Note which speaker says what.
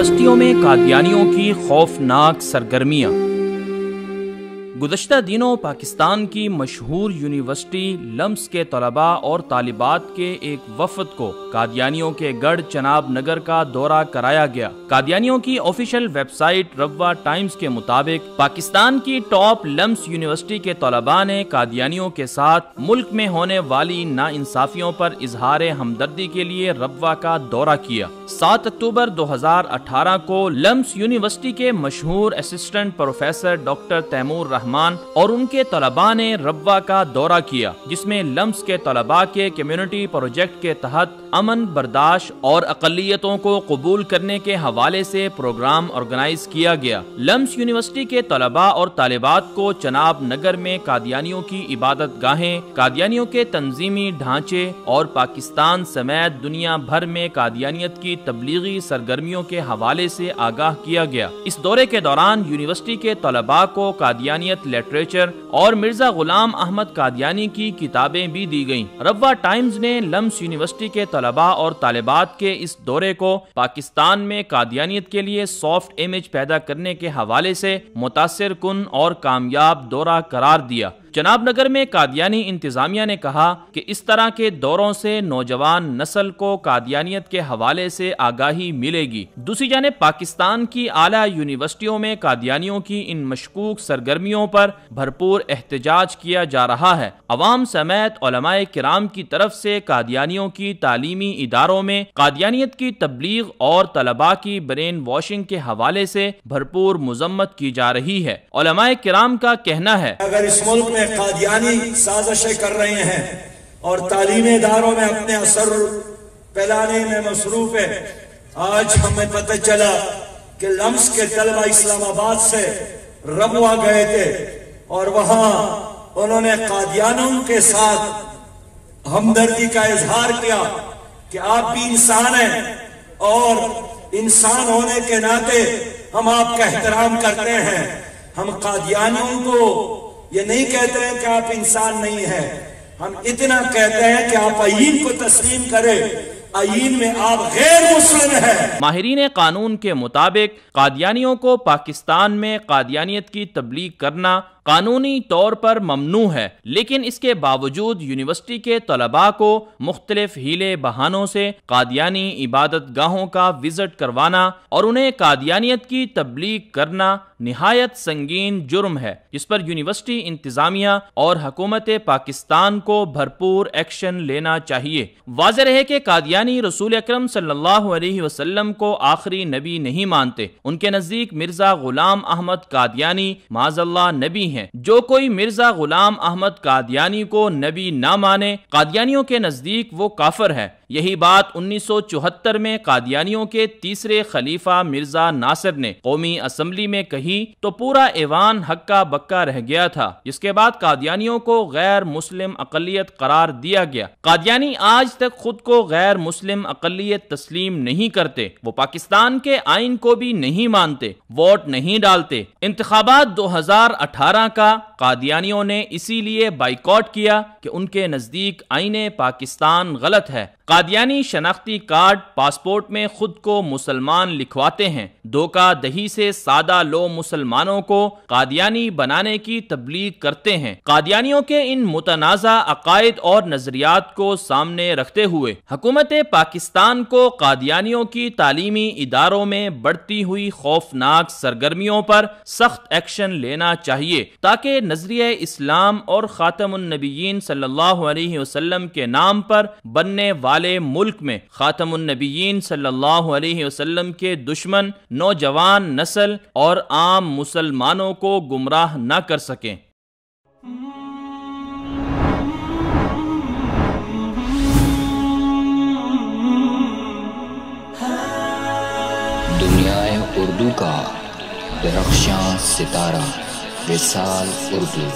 Speaker 1: یونیورسٹیوں میں قادیانیوں کی خوفناک سرگرمیاں۔ گزشتہ دنوں پاکستان کی مشہور یونیورسٹی لمس کے طلباء اور طالبات کے ایک وفد کو قادیانیوں کے گڑھ چناب نگر کا دورہ کرایا گیا۔ قادیانیوں کی آفیشیل ویب سائٹ روا ٹائمز کے مطابق پاکستان کی ٹاپ لمس یونیورسٹی کے طلباء نے قادیانیوں کے ساتھ ملک میں ہونے والی ناانصافیوں پر اظہار ہمدردی کے لیے روا کا دورہ کیا۔ 7 اکتوبر 2018 کو لمس یونیورسٹی کے مشہور اسسٹنٹ پروفیسر ڈاکٹر تیمور رحمان اور ان کے طلباء نے روا کا دورہ کیا، جس میں لمس کے طلباء کے کمیونٹی پروجیکٹ کے تحت امن، برداشت اور اقلیتوں کو قبول کرنے کے حوالے سے پروگرام آرگنائز کیا گیا۔ لمس یونیورسٹی کے طلباء اور طالبات کو چناب نگر میں قادیانیوں کی عبادت گاہیں، قادیانیوں کے تنظیمی ڈھانچے اور پاکستان سمیت دنیا بھر میں قادیانیت کی تبلیغی سرگرمیوں کے حوالے سے آگاہ کیا گیا۔ اس دورے کے دوران یونیورسٹی کے طلباء کو قادیانیت لٹریچر اور مرزا غلام احمد قادیانی کی کتابیں بھی دی گئیں۔ روا ٹائمز نے لمس یونیورسٹی کے طلباء اور طالبات کے اس دورے کو پاکستان میں قادیانیت کے لیے سافٹ امیج پیدا کرنے کے حوالے سے متاثر کن اور کامیاب دورہ قرار دیا۔ چناب نگر میں قادیانی انتظامیہ نے کہا کہ اس طرح کے دوروں سے نوجوان نسل کو قادیانیت کے حوالے سے آگاہی ملے گی۔ دوسری جانب پاکستان کی اعلیٰ یونیورسٹیوں میں قادیانیوں کی ان مشکوک سرگرمیوں پر بھرپور احتجاج کیا جا رہا ہے۔ عوام سمیت علماء کرام کی طرف سے قادیانیوں کی تعلیمی اداروں میں قادیانیت کی تبلیغ اور طلباء کی برین واشنگ کے حوالے سے بھرپور مذمت کی جا رہی ہے۔ علماء کرام کا کہنا ہے
Speaker 2: اگر اس ملک میں قادیانی سازشیں کر رہے ہیں اور تعلیمی اداروں میں اپنے اثر پھیلانے میں مصروف ہے، آج ہمیں پتہ چلا کہ لمس کے طلبہ اسلام آباد سے روا گئے تھے اور وہاں انہوں نے قادیانوں کے ساتھ ہمدردی کا اظہار کیا کہ آپ بھی انسان ہیں اور انسان ہونے کے ناطے ہم آپ کا احترام کرتے ہیں۔ ہم قادیانیوں کو یہ نہیں کہتے ہیں کہ آپ انسان نہیں ہیں، ہم اتنا کہتے ہیں کہ آپ آئین کو تسلیم کریں، آئین میں آپ غیر مسلم ہیں۔
Speaker 1: ماہرین قانون کے مطابق قادیانیوں کو پاکستان میں قادیانیت کی تبلیغ کرنا قانونی طور پر ممنوع ہے، لیکن اس کے باوجود یونیورسٹی کے طلباء کو مختلف ہیلے بہانوں سے قادیانی عبادت گاہوں کا وزٹ کروانا اور انہیں قادیانیت کی تبلیغ کرنا نہایت سنگین جرم ہے، جس پر یونیورسٹی انتظامیہ اور حکومت پاکستان کو بھرپور ایکشن لینا چاہیے۔ واضح رہے کہ قادیانی رسول اکرم صلی اللہ علیہ وسلم کو آخری نبی نہیں مانتے۔ ان کے نزدیک مرزا غلام احمد قادیانی معاذ اللہ نبی ہیں۔ جو کوئی مرزا غلام احمد قادیانی کو نبی نہ مانے، قادیانیوں کے نزدیک وہ کافر ہے۔ یہی بات 1974 میں قادیانیوں کے تیسرے خلیفہ مرزا ناصر نے قومی اسمبلی میں کہی تو پورا ایوان ہکا بکا رہ گیا تھا، جس کے بعد قادیانیوں کو غیر مسلم اقلیت قرار دیا گیا۔ قادیانی آج تک خود کو غیر مسلم اقلیت تسلیم نہیں کرتے، وہ پاکستان کے آئین کو بھی نہیں مانتے، ووٹ نہیں ڈالتے۔ انتخابات 2018 کا قادیانیوں نے اسی لیے بائیکاٹ کیا کہ ان کے نزدیک آئین پاکستان غلط ہے۔ قادیانی شناختی کارڈ، پاسپورٹ میں خود کو مسلمان لکھواتے ہیں، دھوکہ دہی سے سادہ لو مسلمانوں کو قادیانی بنانے کی تبلیغ کرتے ہیں۔ قادیانیوں کے ان متنازع عقائد اور نظریات کو سامنے رکھتے ہوئے حکومت پاکستان کو قادیانیوں کی تعلیمی اداروں میں بڑھتی ہوئی خوفناک سرگرمیوں پر سخت ایکشن لینا چاہیے، تاکہ نظریہ اسلام اور خاتم النبیین صلی اللہ علیہ وسلم کے نام پر بننے والے ملک میں خاتم النبیین صلی اللہ علیہ وسلم کے دشمن نوجوان نسل اور عام مسلمانوں کو گمراہ نہ کر سکیں۔
Speaker 3: دنیائے اردو کا درخشاں ستارہ وصال اردو۔